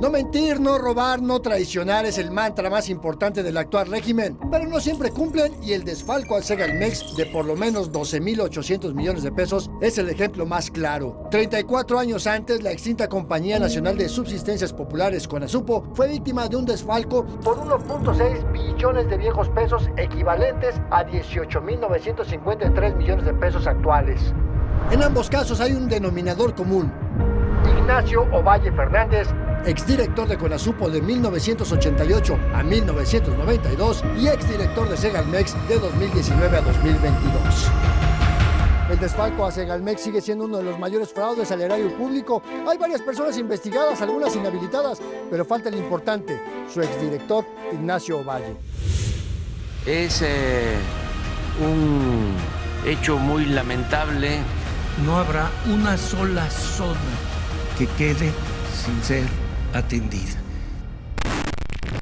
No mentir, no robar, no traicionar es el mantra más importante del actual régimen, pero no siempre cumplen y el desfalco al Segalmex de por lo menos 12.800 millones de pesos es el ejemplo más claro. 34 años antes, la extinta Compañía Nacional de Subsistencias Populares, CONASUPO, fue víctima de un desfalco por 1.6 billones de viejos pesos, equivalentes a 18.953 millones de pesos actuales. En ambos casos hay un denominador común: Ignacio Ovalle Fernández, exdirector de CONASUPO de 1988 a 1992 y exdirector de Segalmex de 2019 a 2022. El desfalco a Segalmex sigue siendo uno de los mayores fraudes al erario público. Hay varias personas investigadas, algunas inhabilitadas, pero falta el importante, su exdirector Ignacio Ovalle. Es un hecho muy lamentable. No habrá una sola zona que quede sin ser atendida.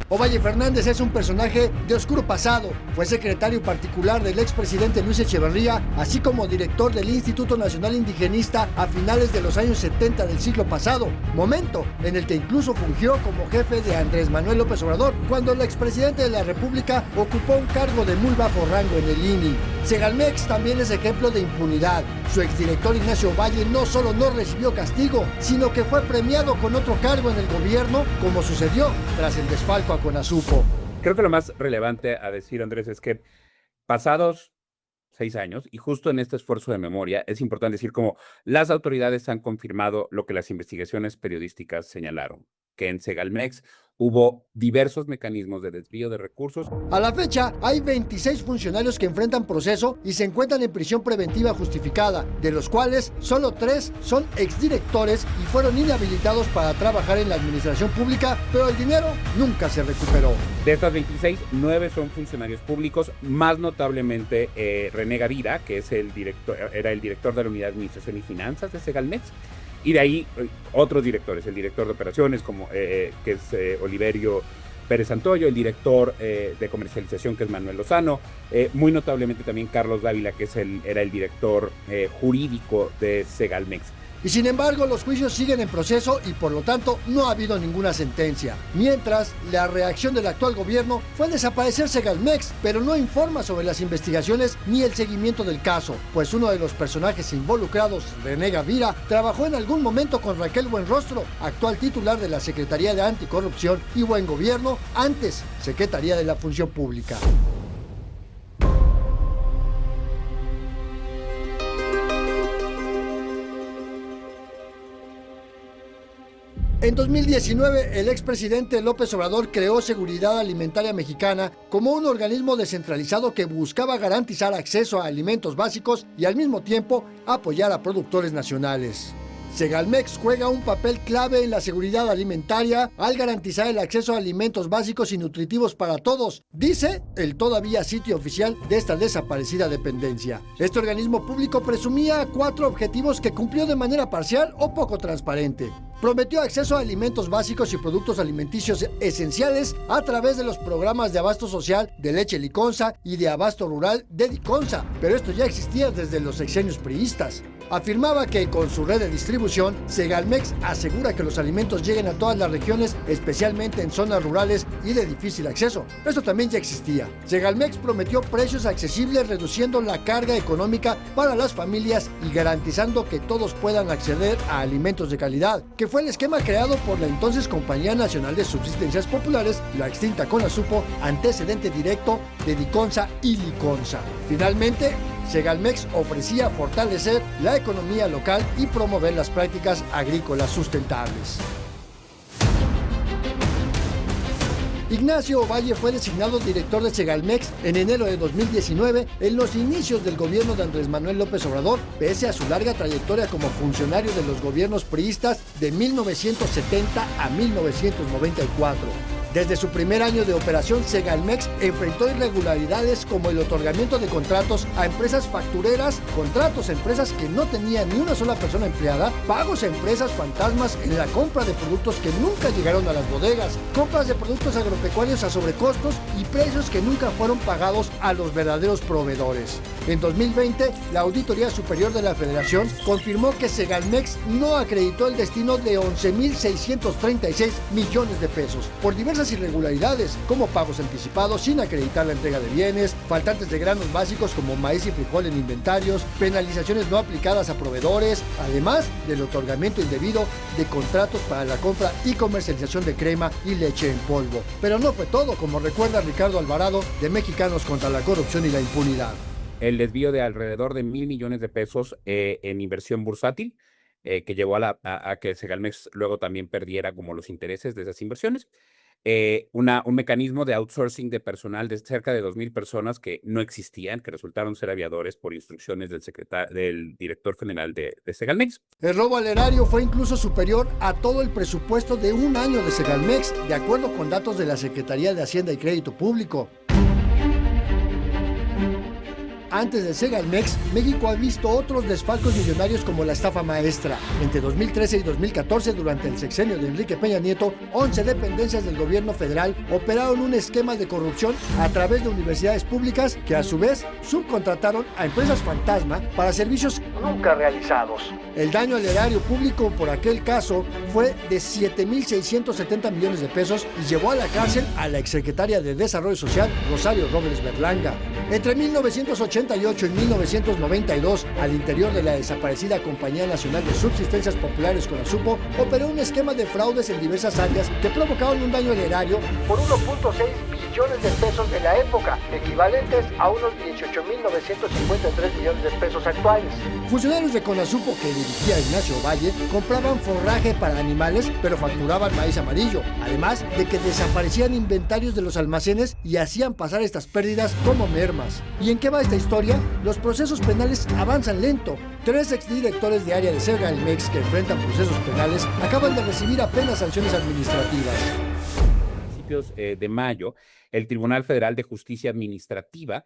Ovalle Fernández es un personaje de oscuro pasado. Fue secretario particular del expresidente Luis Echeverría, así como director del Instituto Nacional Indigenista a finales de los años 70 del siglo pasado, momento en el que incluso fungió como jefe de Andrés Manuel López Obrador, cuando el expresidente de la República ocupó un cargo de muy bajo rango en el INI. Segalmex también es ejemplo de impunidad. Su exdirector Ignacio Ovalle no solo no recibió castigo, sino que fue premiado con otro cargo en el gobierno, como sucedió tras el desfalco a CONASUPO. Creo que lo más relevante a decir, Andrés, es que pasados 6 años, y justo en este esfuerzo de memoria, es importante decir cómo las autoridades han confirmado lo que las investigaciones periodísticas señalaron, que en Segalmex hubo diversos mecanismos de desvío de recursos. A la fecha, hay 26 funcionarios que enfrentan proceso y se encuentran en prisión preventiva justificada, de los cuales solo 3 son exdirectores y fueron inhabilitados para trabajar en la administración pública, pero el dinero nunca se recuperó. De estas 26, 9 son funcionarios públicos, más notablemente René Gavira, que es era el director de la Unidad de Administración y Finanzas de Segalmex. Y de ahí otros directores, el director de operaciones, que es Oliverio Pérez Santoyo, el director de comercialización, que es Manuel Lozano, muy notablemente también Carlos Dávila, que era el director jurídico de Segalmex. Y sin embargo, los juicios siguen en proceso y por lo tanto no ha habido ninguna sentencia. Mientras, la reacción del actual gobierno fue desaparecer Segalmex, pero no informa sobre las investigaciones ni el seguimiento del caso, pues uno de los personajes involucrados, René Gavira, trabajó en algún momento con Raquel Buenrostro, actual titular de la Secretaría de Anticorrupción y Buen Gobierno, antes Secretaría de la Función Pública. En 2019, el expresidente López Obrador creó Seguridad Alimentaria Mexicana como un organismo descentralizado que buscaba garantizar acceso a alimentos básicos y al mismo tiempo apoyar a productores nacionales. Segalmex juega un papel clave en la seguridad alimentaria al garantizar el acceso a alimentos básicos y nutritivos para todos, dice el todavía sitio oficial de esta desaparecida dependencia. Este organismo público presumía 4 objetivos que cumplió de manera parcial o poco transparente. Prometió acceso a alimentos básicos y productos alimenticios esenciales a través de los programas de abasto social de Leche Liconza y de abasto rural de Diconza, pero esto ya existía desde los sexenios priistas. Afirmaba que con su red de distribución, Segalmex asegura que los alimentos lleguen a todas las regiones, especialmente en zonas rurales y de difícil acceso. Esto también ya existía. Segalmex prometió precios accesibles, reduciendo la carga económica para las familias y garantizando que todos puedan acceder a alimentos de calidad, que fue el esquema creado por la entonces Compañía Nacional de Subsistencias Populares, la extinta CONASUPO, antecedente directo de Diconza y Liconza. Finalmente, Segalmex ofrecía fortalecer la economía local y promover las prácticas agrícolas sustentables. Ignacio Ovalle fue designado director de Segalmex en enero de 2019, en los inicios del gobierno de Andrés Manuel López Obrador, pese a su larga trayectoria como funcionario de los gobiernos priistas de 1970 a 1994. Desde su primer año de operación, Segalmex enfrentó irregularidades como el otorgamiento de contratos a empresas factureras, contratos a empresas que no tenían ni una sola persona empleada, pagos a empresas fantasmas en la compra de productos que nunca llegaron a las bodegas, compras de productos agropecuarios a sobrecostos y precios que nunca fueron pagados a los verdaderos proveedores. En 2020, la Auditoría Superior de la Federación confirmó que Segalmex no acreditó el destino de 11.636 millones de pesos por diversas irregularidades, como pagos anticipados sin acreditar la entrega de bienes, faltantes de granos básicos como maíz y frijol en inventarios, penalizaciones no aplicadas a proveedores, además del otorgamiento indebido de contratos para la compra y comercialización de crema y leche en polvo. Pero no fue todo, como recuerda Ricardo Alvarado de Mexicanos contra la Corrupción y la Impunidad. El desvío de alrededor de 1,000 millones de pesos en inversión bursátil, que llevó a que Segalmex luego también perdiera como los intereses de esas inversiones. Un mecanismo de outsourcing de personal de cerca de 2,000 personas que no existían, que resultaron ser aviadores por instrucciones del director general de Segalmex. El robo al erario fue incluso superior a todo el presupuesto de un año de Segalmex, de acuerdo con datos de la Secretaría de Hacienda y Crédito Público. Antes de Segalmex, México ha visto otros desfalcos millonarios como la estafa maestra. Entre 2013 y 2014, durante el sexenio de Enrique Peña Nieto, 11 dependencias del gobierno federal operaron un esquema de corrupción a través de universidades públicas que a su vez subcontrataron a empresas fantasma para servicios nunca realizados. El daño al erario público por aquel caso fue de 7.670 millones de pesos y llevó a la cárcel a la exsecretaria de Desarrollo Social, Rosario Robles Berlanga. Entre 1988 y 1992, al interior de la desaparecida Compañía Nacional de Subsistencias Populares Conasupo, operó un esquema de fraudes en diversas áreas que provocaron un daño al erario por 1.6 billones de pesos de la época, equivalentes a unos 18.953 millones de pesos actuales. Funcionarios de Conasupo que dirigía Ignacio Valle compraban forraje para animales, pero facturaban maíz amarillo, además de que desaparecían inventarios de los almacenes y hacían pasar estas pérdidas como mermas. ¿Y en qué va esta historia? Los procesos penales avanzan lento. 3 exdirectores de área de Segalmex que enfrentan procesos penales acaban de recibir apenas sanciones administrativas. De mayo, el Tribunal Federal de Justicia Administrativa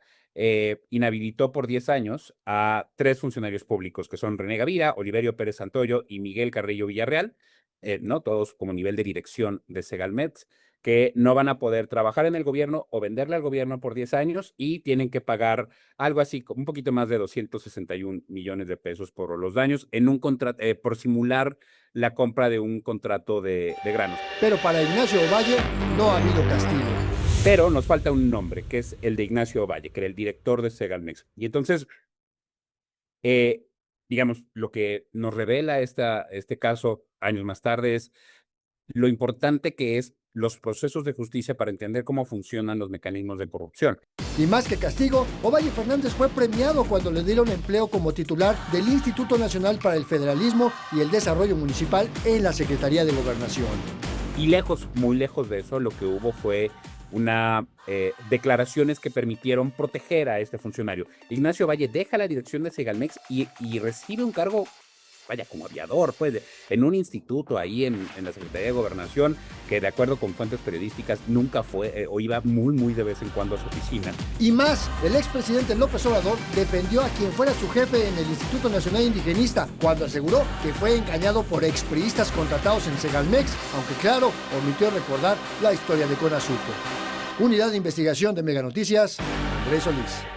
inhabilitó por 10 años a 3 funcionarios públicos, que son René Gavira, Oliverio Pérez Santoyo y Miguel Carrillo Villarreal, ¿no? Todos como nivel de dirección de Segalmex, que no van a poder trabajar en el gobierno o venderle al gobierno por 10 años y tienen que pagar algo así, un poquito más de 261 millones de pesos por los daños en un contrato, por simular la compra de un contrato de granos. Pero para Ignacio Valle no ha habido castigo. Pero nos falta un nombre, que es el de Ignacio Valle, que era el director de Segalmex. Y entonces, digamos, lo que nos revela este caso años más tarde es lo importante que es los procesos de justicia para entender cómo funcionan los mecanismos de corrupción. Y más que castigo, Ovalle Fernández fue premiado cuando le dieron empleo como titular del Instituto Nacional para el Federalismo y el Desarrollo Municipal en la Secretaría de Gobernación. Y lejos, muy lejos de eso, lo que hubo fue declaraciones que permitieron proteger a este funcionario. Ignacio Valle deja la dirección de Segalmex y recibe un cargo, vaya, como aviador, pues, en un instituto ahí en la Secretaría de Gobernación, que de acuerdo con fuentes periodísticas nunca fue, o iba muy de vez en cuando a su oficina. Y más, el expresidente López Obrador defendió a quien fuera su jefe en el Instituto Nacional Indigenista, cuando aseguró que fue engañado por expriistas contratados en Segalmex, aunque claro, omitió recordar la historia de Conasupo. Unidad de Investigación de Mega Noticias, Andrés Solís.